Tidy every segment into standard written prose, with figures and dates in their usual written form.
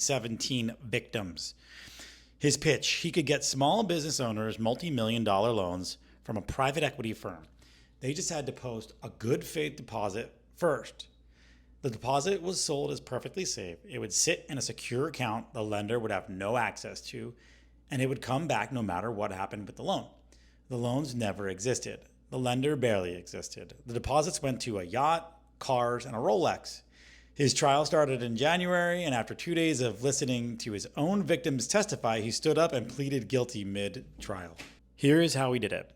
17 victims. His pitch: he could get small business owners multi-million-dollar loans from a private equity firm. They just had to post a good faith deposit first. The deposit was sold as perfectly safe. It would sit in a secure account the lender would have no access to, and it would come back no matter what happened with the loan. The loans never existed. The lender barely existed. The deposits went to a yacht, cars, and a Rolex. His trial started in January, and after 2 days of listening to his own victims testify, he stood up and pleaded guilty mid-trial. Here is how he did it.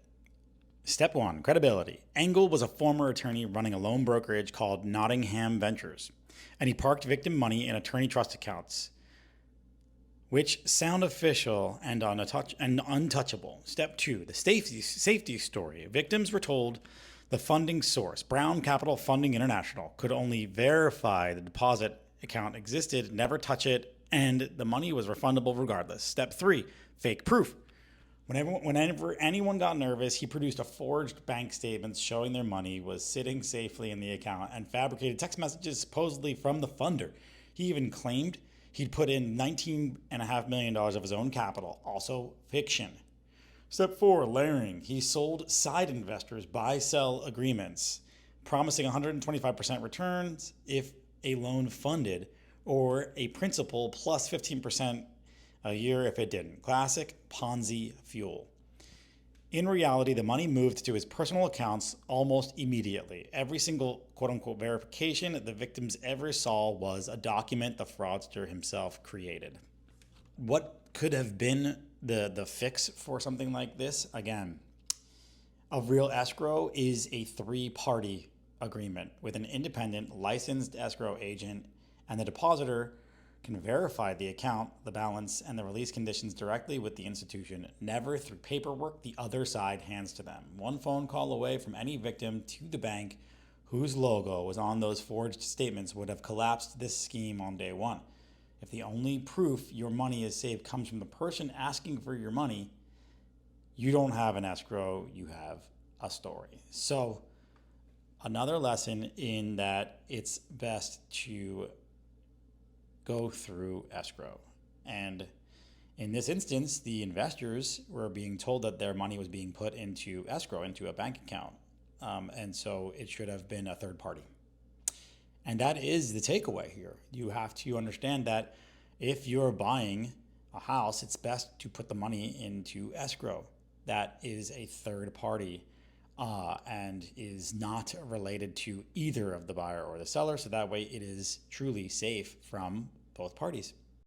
Step 1, credibility. Engel was a former attorney running a loan brokerage called Nottingham Ventures, and he parked victim money in attorney trust accounts, which sound official and untouchable. Step 2, the safety story. Victims were told the funding source, Brown Capital Funding International, could only verify the deposit account existed, never touch it, and the money was refundable regardless. Step 3, fake proof. Whenever anyone got nervous, he produced a forged bank statement showing their money was sitting safely in the account and fabricated text messages supposedly from the funder. He even claimed he'd put in $19.5 million of his own capital, also fiction. Step 4, layering. He sold side investors buy-sell agreements, promising 125% returns if a loan funded, or a principal plus 15% a year if it didn't. Classic Ponzi fuel. In reality, the money moved to his personal accounts almost immediately. Every single quote-unquote verification the victims ever saw was a document the fraudster himself created. What could have been the fix for something like this? Again, a real escrow is a three-party agreement with an independent licensed escrow agent, and the depositor can verify the account, the balance, and the release conditions directly with the institution, never through paperwork the other side hands to them. One phone call away from any victim to the bank whose logo was on those forged statements would have collapsed this scheme on day one. If the only proof your money is safe comes from the person asking for your money, you don't have an escrow, you have a story. So another lesson in that it's best to go through escrow. And in this instance, the investors were being told that their money was being put into escrow, into a bank account. And so it should have been a third party. And that is the takeaway here. You have to understand that if you're buying a house, it's best to put the money into escrow. That is a third party and is not related to either of the buyer or the seller. So that way it is truly safe from both parties.